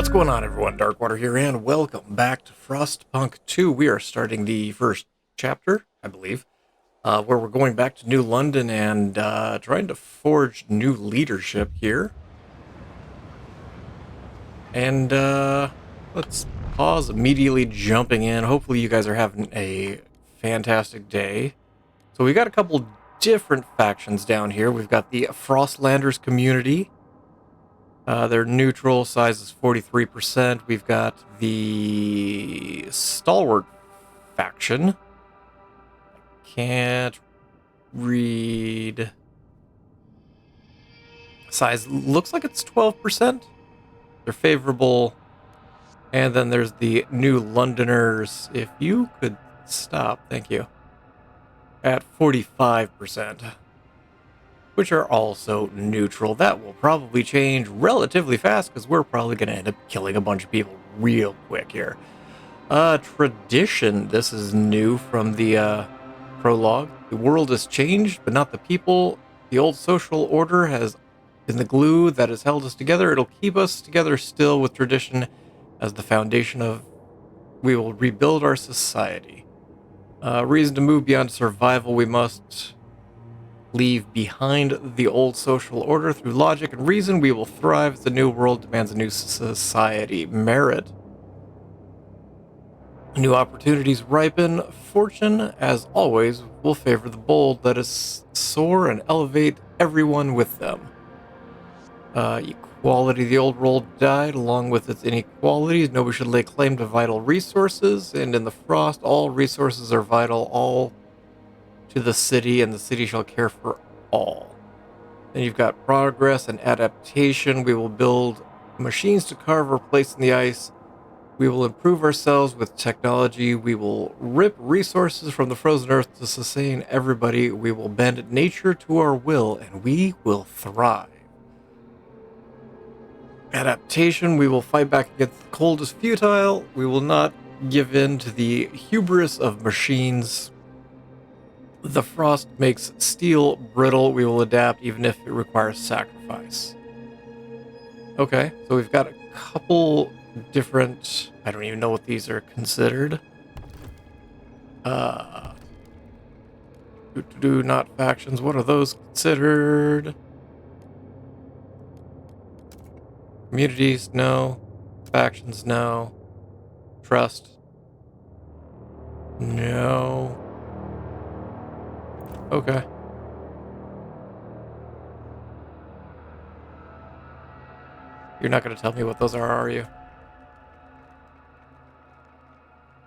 What's going on, everyone? Darkwater here, and welcome back to Frostpunk 2. We are starting the first chapter, I believe, where we're going back to New London and trying to forge new leadership here. And let's pause, immediately jumping in. Hopefully you guys are having a fantastic day. So we've got a couple different factions down here. We've got the Frostlanders community. Their neutral size is 43%. We've got the Stalwart faction. Can't read. Size looks like it's 12%. They're favorable. And then there's the New Londoners. If you could stop, thank you. At 45%. Which are also neutral. That will probably change relatively fast because we're probably going to end up killing a bunch of people real quick here. Tradition. This is new from the prologue. The world has changed, but not the people. The old social order has been the glue that has held us together. It'll keep us together still with tradition as the foundation of we will rebuild our society. Reason to move beyond survival. We must leave behind the old social order. Through logic and reason, we will thrive as the new world demands a new society. Merit. New opportunities ripen. Fortune, as always, will favor the bold. Let us soar and elevate everyone with them. Equality. The old world died along with its inequalities. Nobody should lay claim to vital resources. And in the Frost, all resources are vital. All to the city, and the city shall care for all. Then you've got progress and adaptation. We will build machines to carve our place in the ice. We will improve ourselves with technology. We will rip resources from the frozen earth to sustain everybody. We will bend nature to our will, and we will thrive. Adaptation. We will fight back against the cold as futile. We will not give in to the hubris of machines. The frost makes steel brittle. We will adapt even if it requires sacrifice. Okay, so we've got a couple different... I don't even know what these are considered. Not factions. What are those considered? Communities, no. Factions, no. Trust, no. Okay. You're not going to tell me what those are you?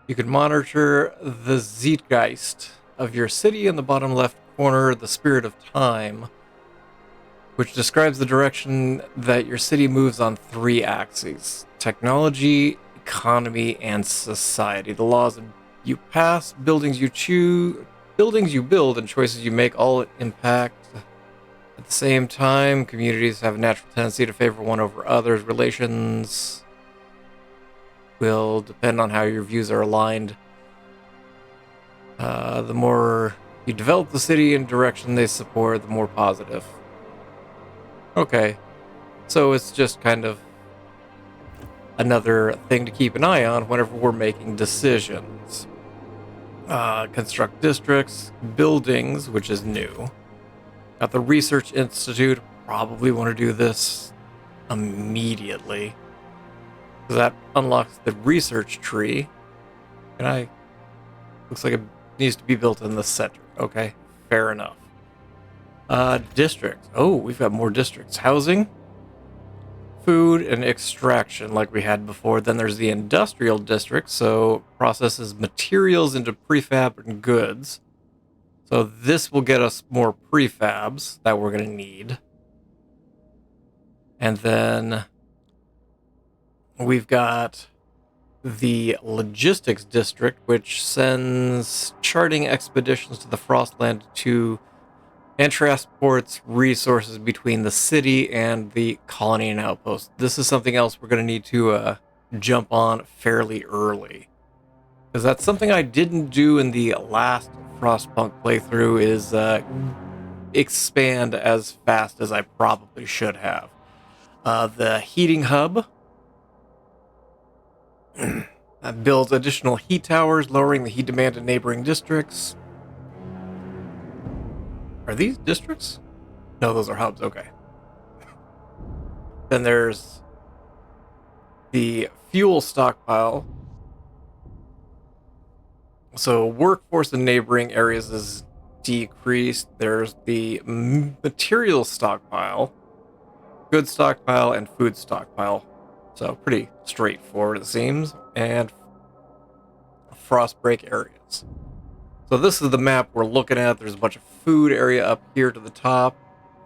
You can monitor the Zeitgeist of your city in the bottom left corner, the Spirit of Time, which describes the direction that your city moves on 3 axes: technology, economy, and society. The laws you pass, buildings you choose, buildings you build, and choices you make all impact. At the same time, communities have a natural tendency to favor one over others. Relations will depend on how your views are aligned. The more you develop the city in direction they support, the more positive. Okay, so it's just kind of another thing to keep an eye on whenever we're making decisions. Construct districts, buildings, which is new. Got the Research Institute. Probably want to do this immediately, because that unlocks the research tree. And looks like it needs to be built in the center. Okay, fair enough. Districts. Oh, we've got more districts. Housing, food, and extraction like we had before. Then there's the industrial district, so processes materials into prefab and goods. So this will get us more prefabs that we're going to need. And then we've got the logistics district, which sends charting expeditions to the Frostland and transports resources between the city and the colony and outpost. This is something else we're going to need to jump on fairly early, because that's something I didn't do in the last Frostpunk playthrough, is expand as fast as I probably should have. The heating hub Builds additional heat towers, lowering the heat demand in neighboring districts. Are these districts? No, those are hubs. Okay. Then there's the fuel stockpile. So workforce in neighboring areas is decreased. There's the material stockpile, goods stockpile, and food stockpile. So pretty straightforward, it seems. And frost break areas. So this is the map we're looking at. There's a bunch of food area up here to the top.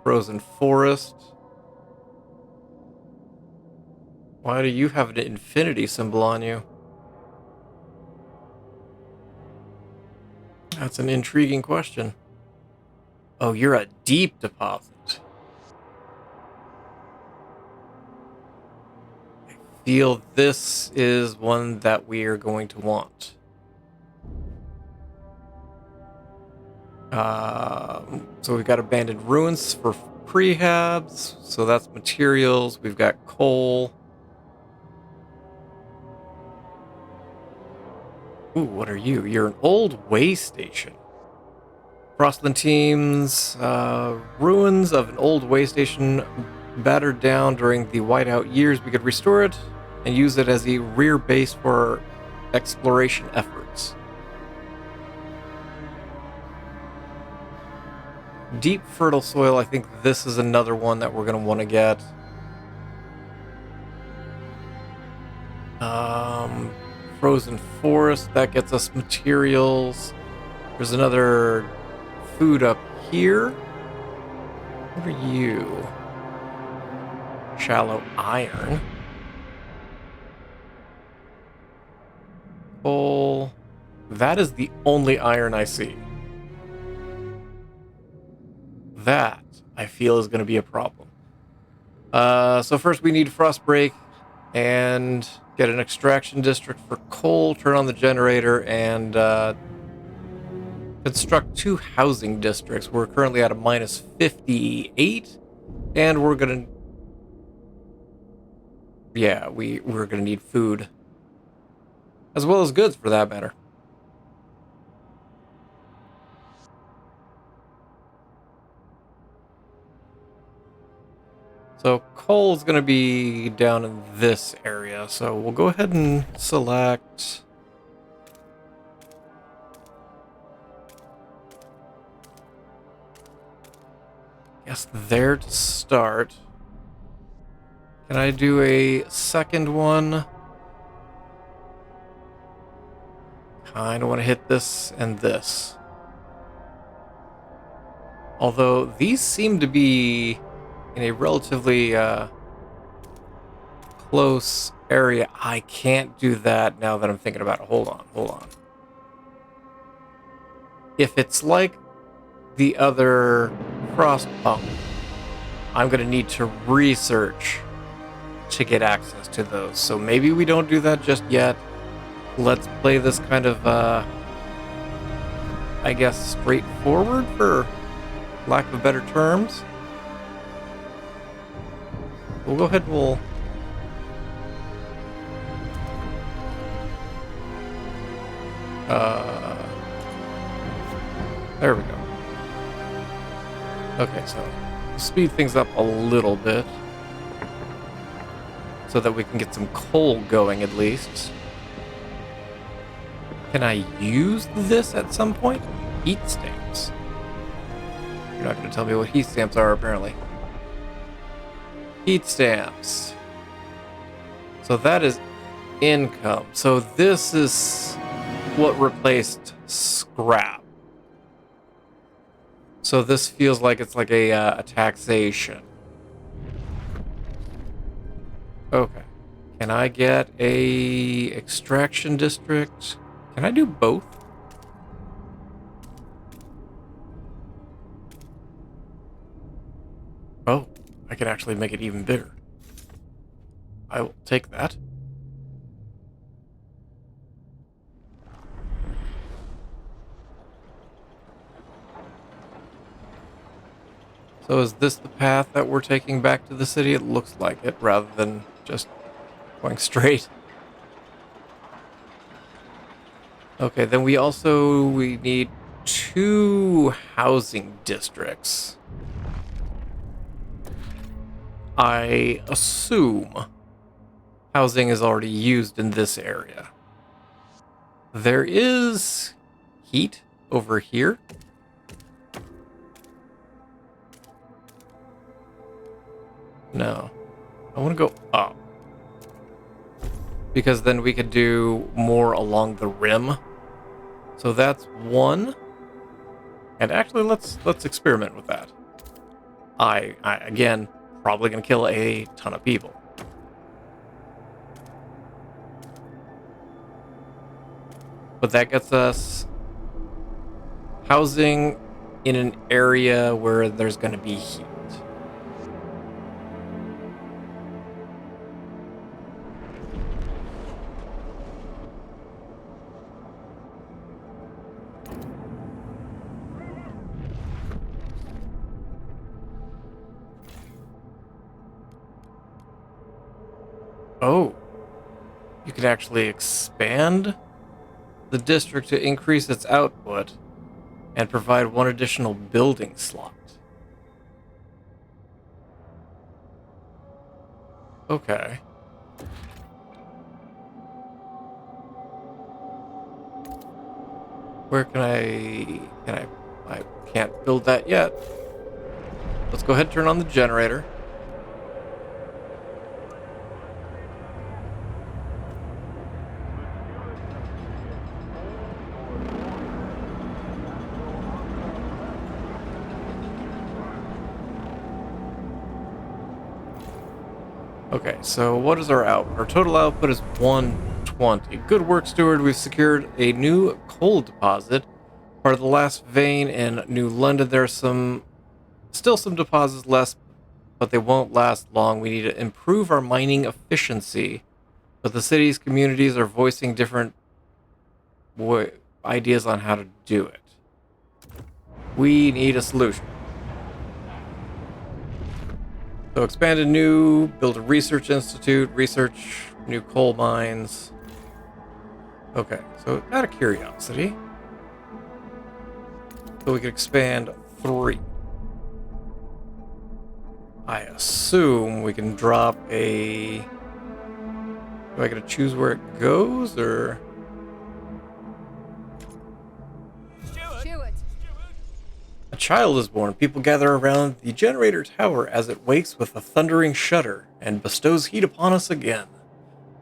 Frozen forest. Why do you have an infinity symbol on you? That's an intriguing question. Oh, you're a deep deposit. I feel this is one that we are going to want. So we've got abandoned ruins for prehabs. So that's materials. We've got coal. Ooh, what are you? You're an old way station. Frostland teams, ruins of an old way station battered down during the whiteout years. We could restore it and use it as a rear base for exploration efforts. Deep fertile soil, I think this is another one that we're going to want to get. Frozen forest, that gets us materials. There's another food up here. What are you? Shallow iron. Coal. That is the only iron I see. That, I feel, is going to be a problem. So first we need frost break and get an extraction district for coal, turn on the generator, and construct 2 housing districts. We're currently at a minus 58, and we're going to... Yeah, we're going to need food. As well as goods, for that matter. So coal is going to be down in this area. So we'll go ahead and select... Guess there to start. Can I do a second one? Kind of want to hit this and this. Although these seem to be in a relatively close area. I can't do that now that I'm thinking about it. Hold on. If it's like the other Frostpunk, I'm going to need to research to get access to those. So maybe we don't do that just yet. Let's play this kind of, I guess, straightforward, for lack of better terms. We'll go ahead and we'll... there we go. Okay, so speed things up a little bit so that we can get some coal going at least. Can I use this at some point? Heat stamps. You're not going to tell me what heat stamps are, apparently. Heat stamps. So that is income. So this is what replaced scrap. So this feels like it's like a taxation. Okay. Can I get a extraction district? Can I do both? Oh, I can actually make it even bigger. I will take that. So is this the path that we're taking back to the city? It looks like it, rather than just going straight. Okay, then we need 2 housing districts. I assume housing is already used in this area. There is heat over here. No. I want to go up. Because then we could do more along the rim. So that's 1. And actually, let's experiment with that. I again, probably going to kill a ton of people. But that gets us housing in an area where there's going to be heat. Oh, you could actually expand the district to increase its output and provide 1 additional building slot. Okay. Where I can't build that yet. Let's go ahead and turn on the generator. Okay, so what is our output? Our total output is 120. Good work, Steward. We've secured a new coal deposit, part of the last vein in New London. There are still some deposits left, but they won't last long. We need to improve our mining efficiency, but the city's communities are voicing different ideas on how to do it. We need a solution. So expand build a research institute, research new coal mines. Okay, so out of curiosity, so we can expand 3. I assume we can drop a... Do I gotta choose where it goes, or... A child is born. People gather around the generator tower as it wakes with a thundering shudder and bestows heat upon us again.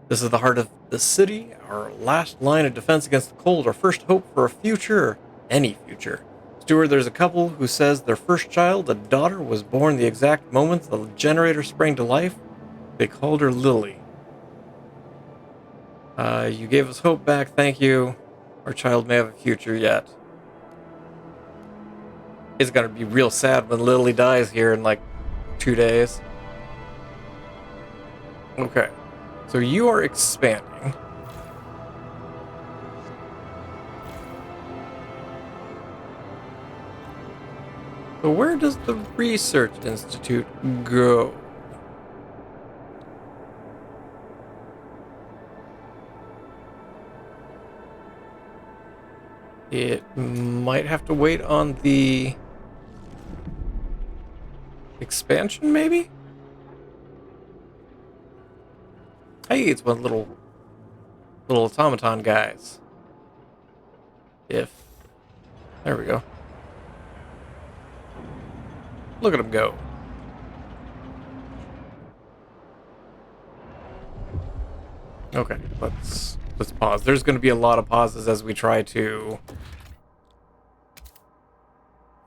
This is the heart of the city, our last line of defense against the cold, our first hope for a future, any future. Steward, there's a couple who says their first child, a daughter, was born the exact moment the generator sprang to life. They called her Lily. You gave us hope back, thank you. Our child may have a future yet. It's gonna be real sad when Lily dies here in like 2 days. Okay, so you are expanding. So where does the Research Institute go? It might have to wait on the expansion, maybe? Hey, it's one little automaton guys. There we go. Look at him go. Okay, let's pause. There's going to be a lot of pauses as we try to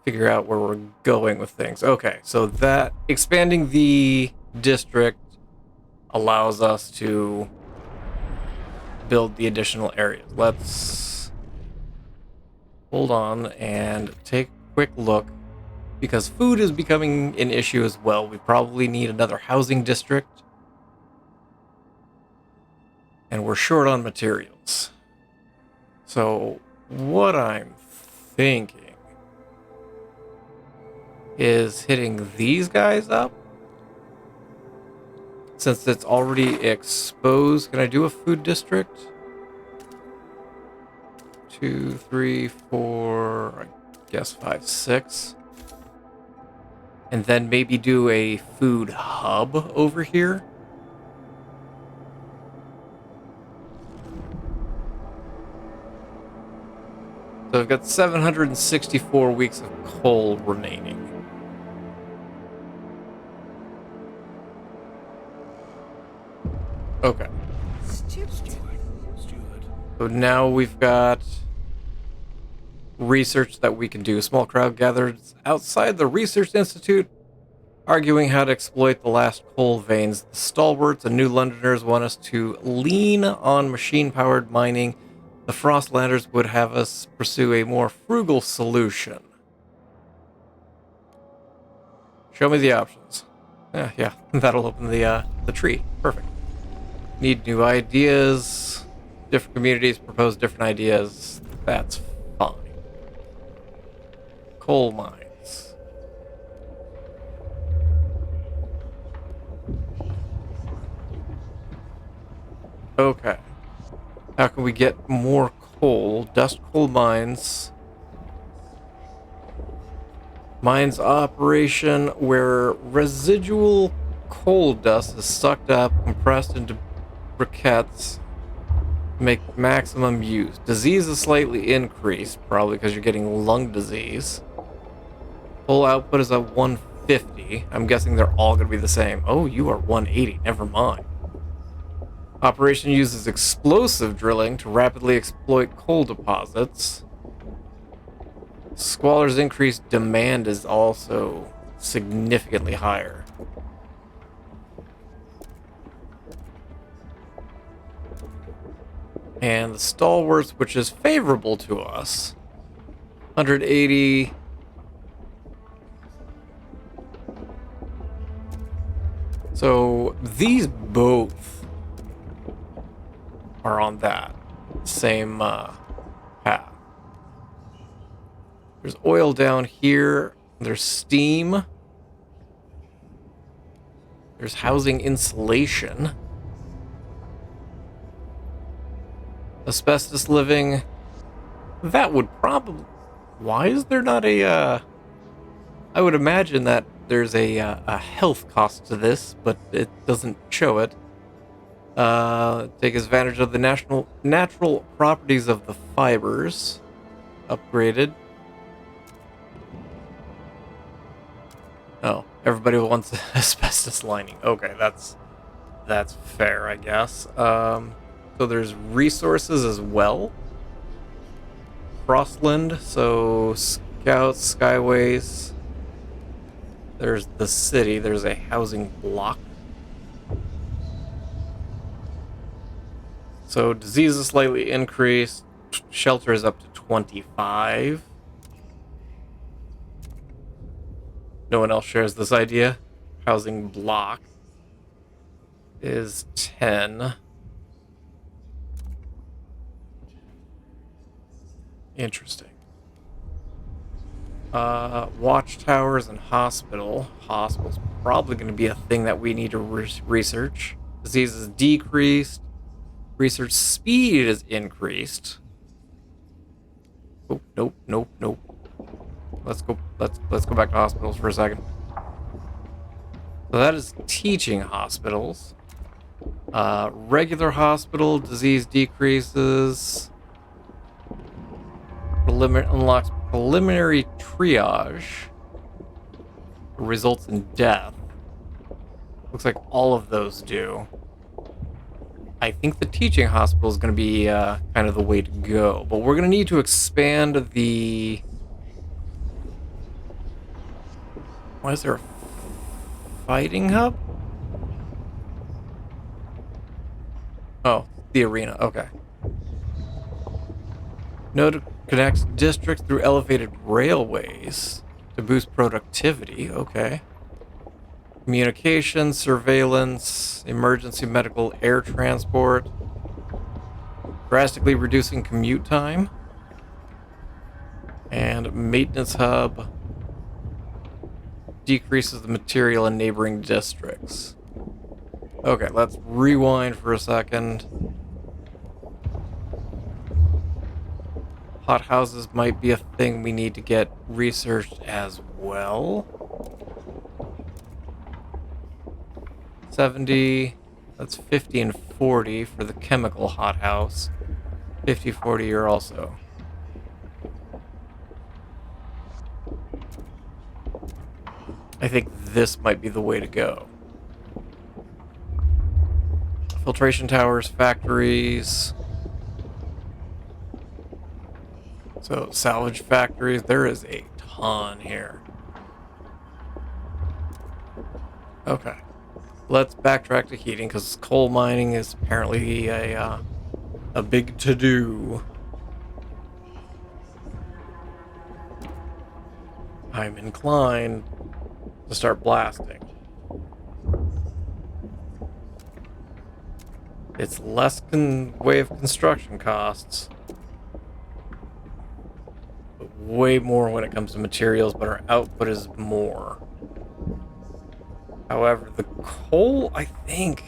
figure out where we're going with things. Okay, so that expanding the district allows us to build the additional areas. Let's hold on and take a quick look, because food is becoming an issue as well. We probably need another housing district, and we're short on materials. So what I'm thinking is hitting these guys up. Since it's already exposed, can I do a food district? 2, 3, 4, I guess 5, 6. And then maybe do a food hub over here. So I've got 764 weeks of coal remaining. Okay. So now we've got research that we can do. A small crowd gathers outside the Research Institute, arguing how to exploit the last coal veins. The stalwarts and New Londoners want us to lean on machine-powered mining. The Frostlanders would have us pursue a more frugal solution. Show me the options. Yeah, that'll open the tree. Perfect. Need new ideas. Different communities propose different ideas. That's fine. Coal mines. Okay. How can we get more coal? Dust coal mines. Mines operation where residual coal dust is sucked up, compressed into briquettes, make maximum use. Disease is slightly increased, probably because you're getting lung disease. Full output is at 150. I'm guessing they're all going to be the same. Oh, you are 180. Never mind. Operation uses explosive drilling to rapidly exploit coal deposits. Squalor's increased demand is also significantly higher. And the stalwarts, which is favorable to us, 180. So these both are on that same path. There's oil down here. There's steam. There's housing insulation. Asbestos living. That would probably... Why is there not a... I would imagine that there's a health cost to this, but it doesn't show it. Take advantage of the natural properties of the fibers. Upgraded. Oh, everybody wants asbestos lining. Okay, that's fair, I guess. So there's resources as well. Frostland, so scouts, skyways. There's the city. There's a housing block. So disease is slightly increased. Shelter is up to 25. No one else shares this idea. Housing block is 10. Interesting. Watchtowers and hospital. Hospital's probably going to be a thing that we need to research. Disease is decreased. Research speed is increased. Oh, nope. Let's go back to hospitals for a second. So that is teaching hospitals. Regular hospital, disease decreases. Unlocks preliminary triage. Results in death. Looks like all of those do. I think the teaching hospital is going to be kind of the way to go. But we're going to need to expand the... Why is there a fighting hub? Oh, the arena. Okay. Node connects districts through elevated railways to boost productivity. Okay. Communication, surveillance, emergency medical air transport. Drastically reducing commute time. And maintenance hub decreases the material in neighboring districts. Okay, let's rewind for a second. Hothouses might be a thing we need to get researched as well. 70, that's 50 and 40 for the chemical hothouse. 50, 40 here also. I think this might be the way to go. Filtration towers, factories. So, salvage factories, there is a ton here. Okay. Let's backtrack to heating, because coal mining is apparently a big to-do. I'm inclined to start blasting. It's less way of construction costs, but way more when it comes to materials, but our output is more. However, the coal, I think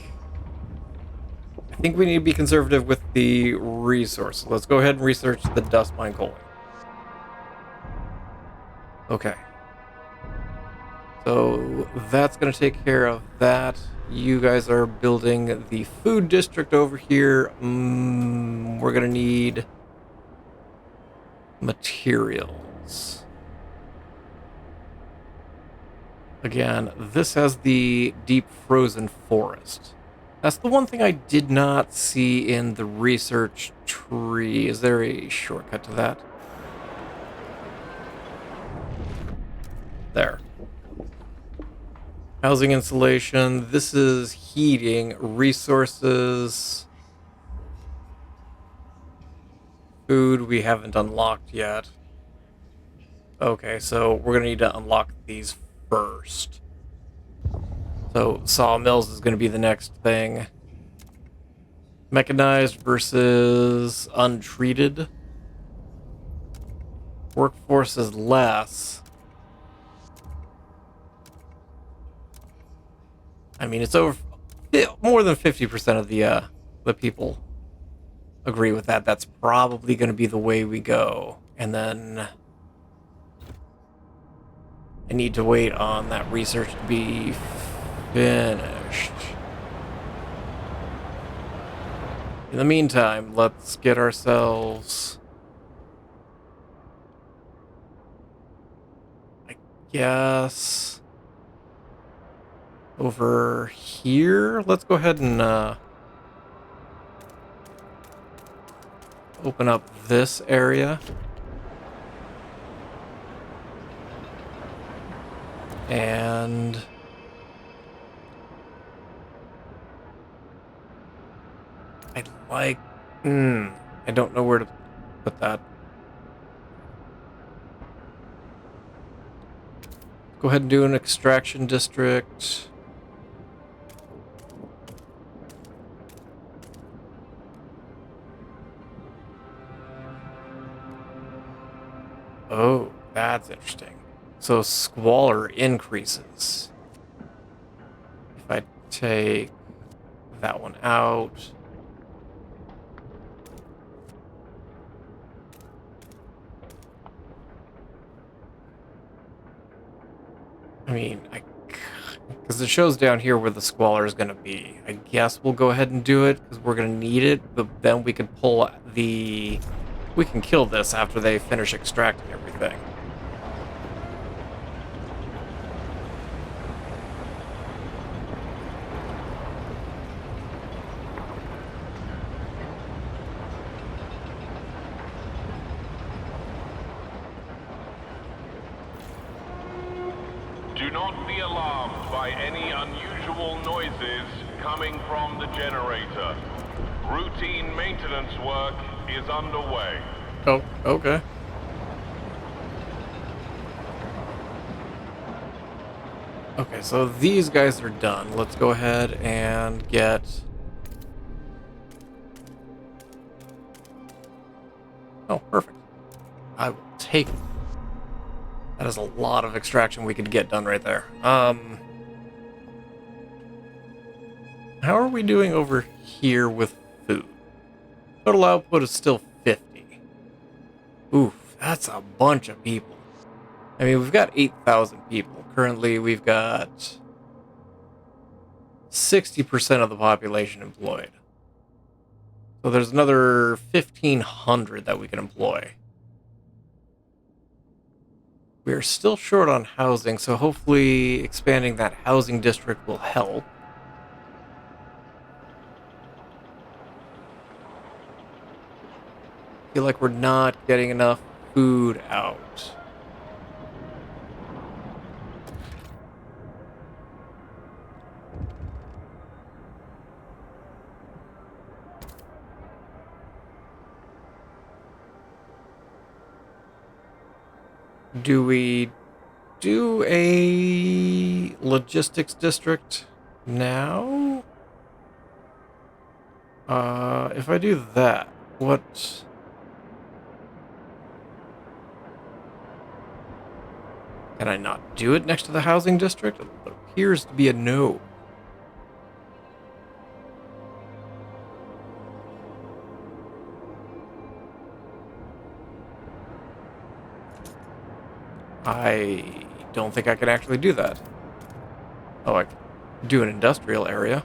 we need to be conservative with the resource. Let's go ahead and research the dust mine coal. Okay. So that's going to take care of that. You guys are building the food district over here. We're going to need materials. Again, this has the deep frozen forest. That's the one thing I did not see in the research tree. Is there a shortcut to that? There. Housing insulation. This is heating. Resources. Food we haven't unlocked yet. Okay, so we're going to need to unlock these first. So sawmills is going to be the next thing. Mechanized versus untreated. Workforce is less. I mean, it's over more than 50% of the people agree with that. That's probably going to be the way we go. And then I need to wait on that research to be finished. In the meantime, let's get ourselves, I guess, over here. Let's go ahead and open up this area. And I'd like, I don't know where to put that. Go ahead and do an extraction district. Oh, that's interesting. So squalor increases. If I take that one out. I mean, because it shows down here where the squalor is going to be. I guess we'll go ahead and do it because we're going to need it, but then we can pull the... We can kill this after they finish extracting everything. Do not be alarmed by any unusual noises coming from the generator. Routine maintenance work is underway. Oh, okay. Okay, so these guys are done. Let's go ahead and get... Oh, perfect. I will take it. That is a lot of extraction we could get done right there. How are we doing over here with food? Total output is still 50. Oof, that's a bunch of people. I mean, we've got 8,000 people. Currently, we've got 60% of the population employed. So there's another 1,500 that we can employ. We're still short on housing, so hopefully expanding that housing district will help. Feel like we're not getting enough food out. Do we do a logistics district now? If I do that, what... Can I not do it next to the housing district? It appears to be a no. I don't think I can actually do that. Oh, I can do an industrial area.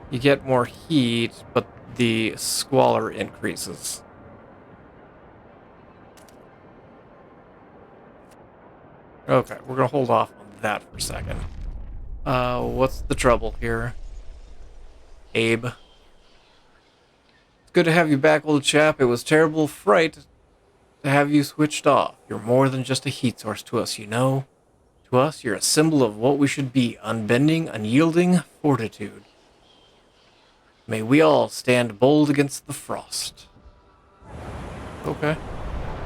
You get more heat, but the squalor increases. Okay, we're gonna hold off on that for a second. What's the trouble here? Abe. It's good to have you back, old chap. It was terrible fright to have you switched off. You're more than just a heat source to us, you know? To us, you're a symbol of what we should be, unbending, unyielding fortitude. May we all stand bold against the frost. Okay.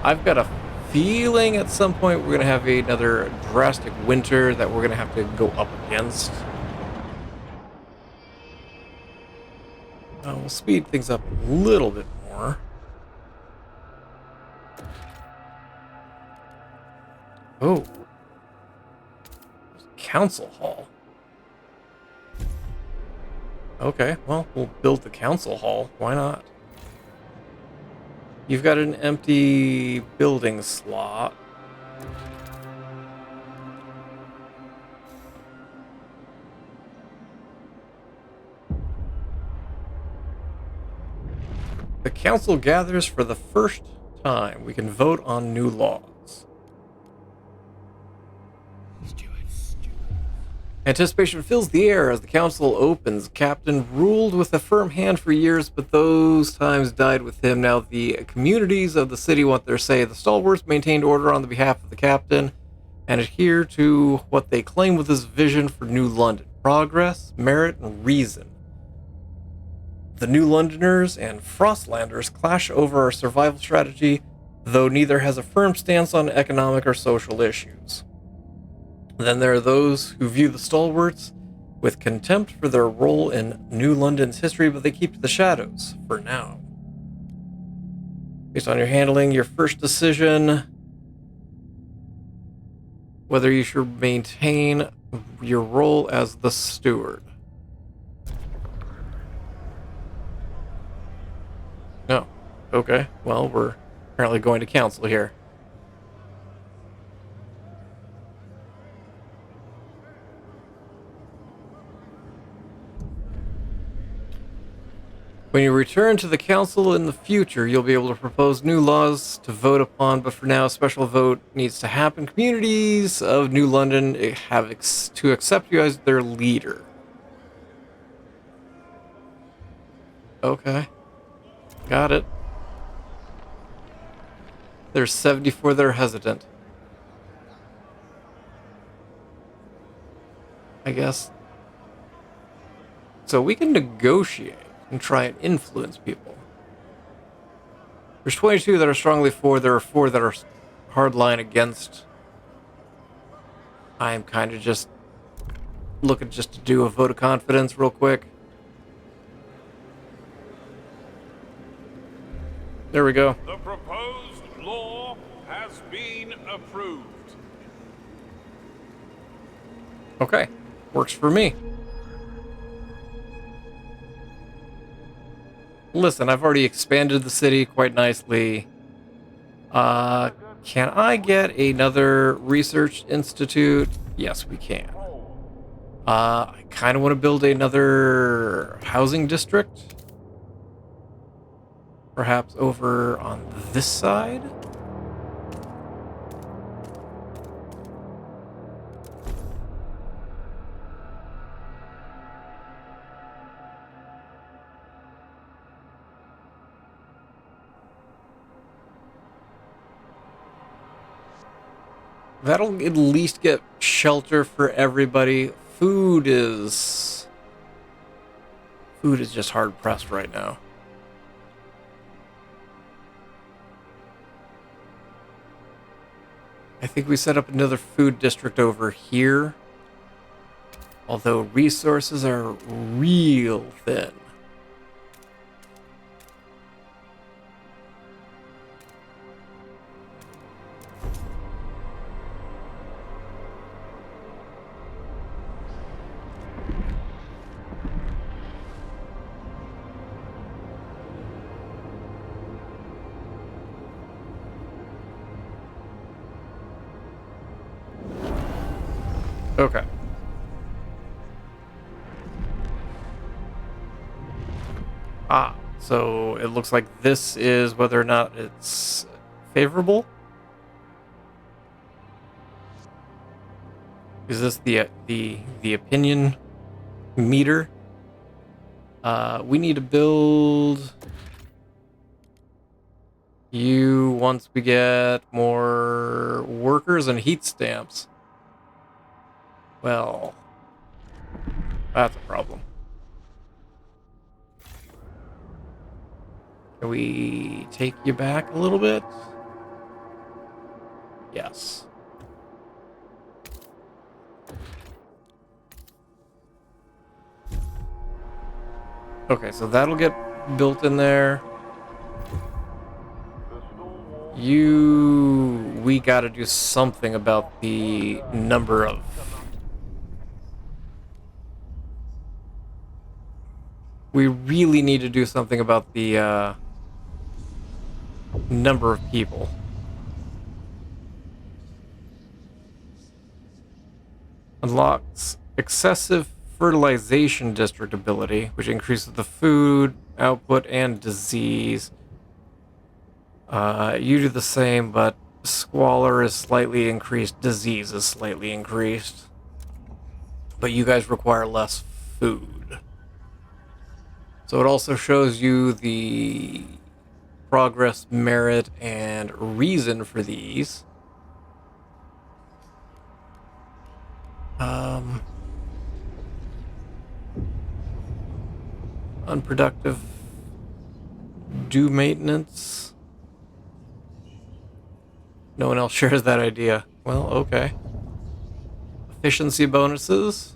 I've got a feeling at some point we're going to have another drastic winter that we're going to have to go up against. We'll speed things up a little bit more. Oh. Council hall. Okay, well, we'll build the council hall. Why not? You've got an empty building slot. The council gathers for the first time. We can vote on new laws. Anticipation fills the air as the council opens. Captain ruled with a firm hand for years, but those times died with him. Now the communities of the city want their say. The stalwarts maintained order on the behalf of the captain and adhere to what they claim was his vision for New London: progress, merit, and reason. The New Londoners and Frostlanders clash over our survival strategy, though neither has a firm stance on economic or social issues. Then there are those who view the stalwarts with contempt for their role in New London's history, but they keep to the shadows for now. Based on your handling, your first decision, whether you should maintain your role as the steward. No. Okay. Well, we're apparently going to council here. When you return to the council in the future, you'll be able to propose new laws to vote upon, but for now, a special vote needs to happen. Communities of New London have to accept you as their leader. Okay. Got it. There's 74 that are hesitant. I guess. So we can negotiate and try and influence people. There's 22 that are strongly for, there are 4 that are hardline against. I'm kind of just looking just to do a vote of confidence real quick. There we go. The proposed law has been approved. Okay, works for me. Listen, I've already expanded the city quite nicely. Can I get another research institute? Yes, we can. I kind of want to build another housing district. Perhaps over on this side? That'll at least get shelter for everybody. Food is just hard pressed right now. I think we set up another food district over here. Although resources are real thin. Okay. So it looks like this is whether or not it's favorable. Is this the opinion meter? We need to build you once we get more workers and heat stamps. Well, that's a problem. Can we take you back a little bit? Yes. Okay, so that'll get built in there. We gotta do something about the number of... We really need to do something about the number of people. Unlocks excessive fertilization district ability, which increases the food output and disease. You do the same, but squalor is slightly increased, disease is slightly increased. But you guys require less food. So it also shows you the progress, merit, and reason for these. Unproductive. Do maintenance. No one else shares that idea. Well, okay. Efficiency bonuses.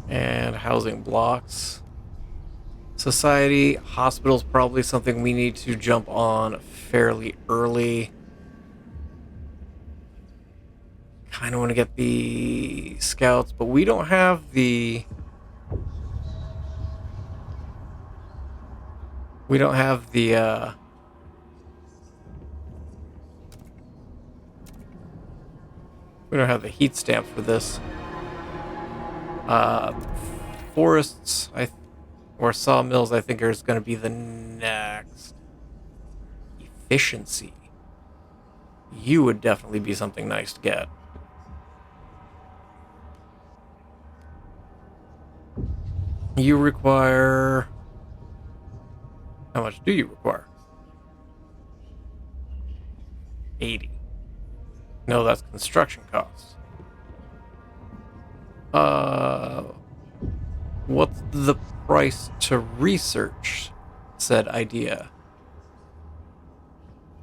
And housing blocks. Society, hospitals, probably something we need to jump on fairly early. Kind of want to get the scouts, but we don't have the... We don't have the, we don't have the heat stamp for this. Forests, or sawmills, I think, is going to be the next. Efficiency. You would definitely be something nice to get. You require... How much do you require? 80. No, that's construction costs. What's the price to research said idea?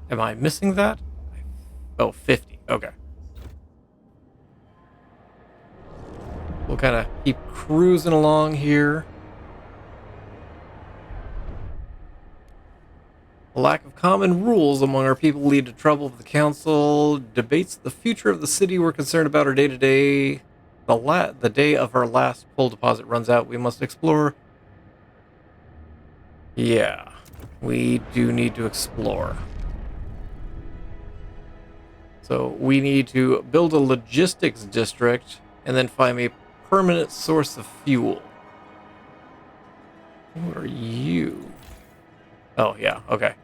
Am I missing that? Oh, 50. Okay. We'll kind of keep cruising along here. A lack of common rules among our people lead to trouble with the council. Debates the future of the city we're concerned about our day-to-day the day of our last coal deposit runs out, we must explore. Yeah, we do need to explore. So we need to build a logistics district and then find a permanent source of fuel. What are you? Oh, yeah, okay.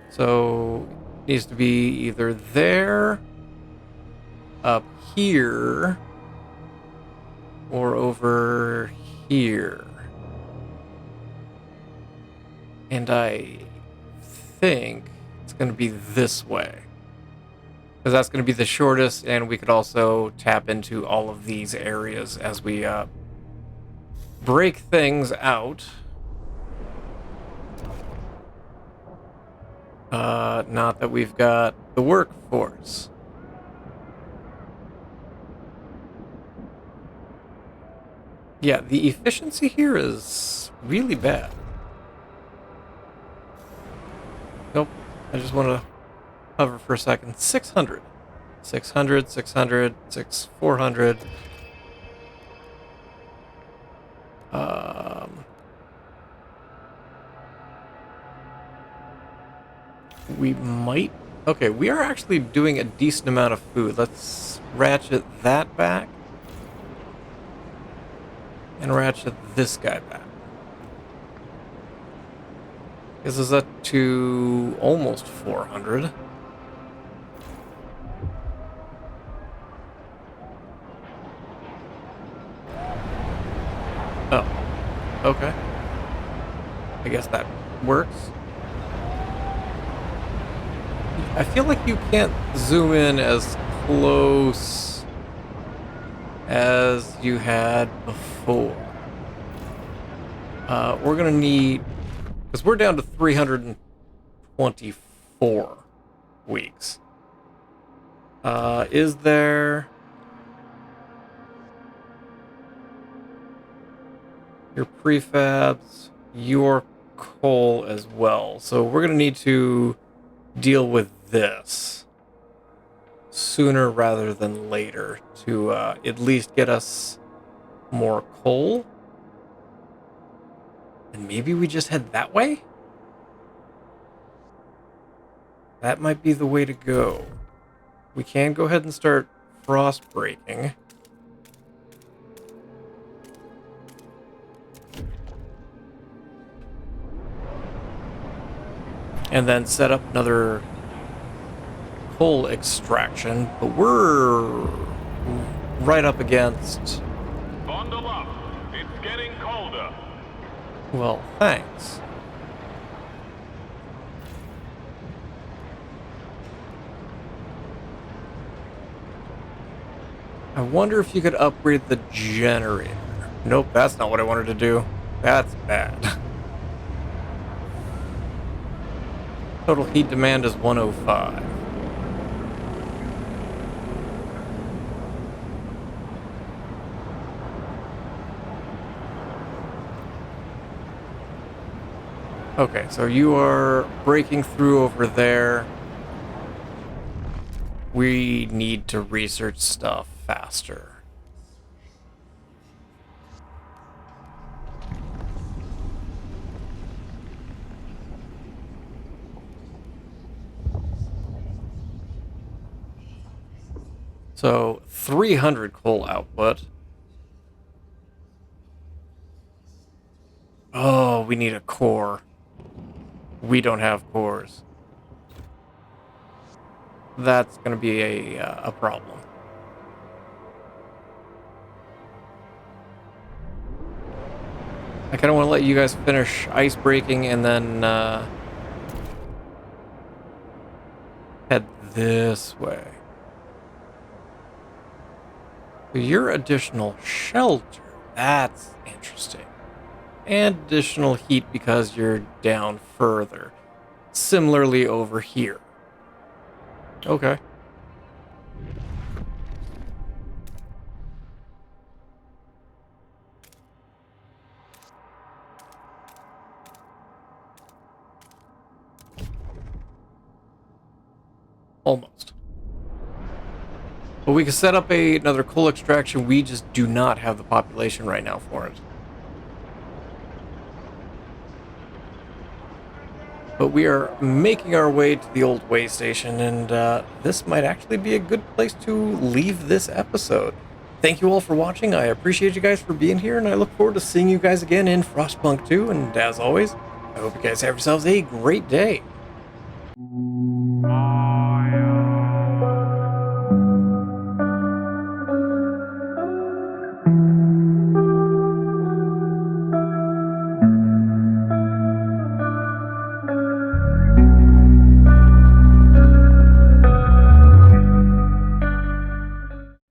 So it needs to be either there, up here, or over here. And I think it's going to be this way. Because that's going to be the shortest, and we could also tap into all of these areas as we break things out. Not that we've got the workforce. Yeah, the efficiency here is really bad. Nope, I just want to hover for a second. 600. 600, 600, 400. We might... Okay, we are actually doing a decent amount of food. Let's ratchet that back. And ratchet this guy back. This is up to almost 400. Oh, okay. I guess that works. I feel like you can't zoom in as close as you had before. We're gonna need... Because we're down to 324 weeks. Is there... Your prefabs, your coal as well. So we're gonna need to deal with this sooner rather than later to at least get us more coal. And maybe we just head that way? That might be the way to go. We can go ahead and start frost breaking. And then set up another coal extraction, but we're right up against... Bundle up. It's getting colder. Well, thanks. I wonder if you could upgrade the generator. Nope, that's not what I wanted to do. That's bad. Total heat demand is 105. Okay, so you are breaking through over there. We need to research stuff faster. So, 300 coal output. Oh, we need a core. We don't have cores. That's going to be a problem. I kind of want to let you guys finish ice breaking and then head this way. Your additional shelter. That's interesting. And additional heat because you're down further. Similarly over here. Okay. Almost. But we can set up another coal extraction. We just do not have the population right now for it. But we are making our way to the old way station, and this might actually be a good place to leave this episode. Thank you all for watching. I appreciate you guys for being here, and I look forward to seeing you guys again in Frostpunk 2. And as always, I hope you guys have yourselves a great day.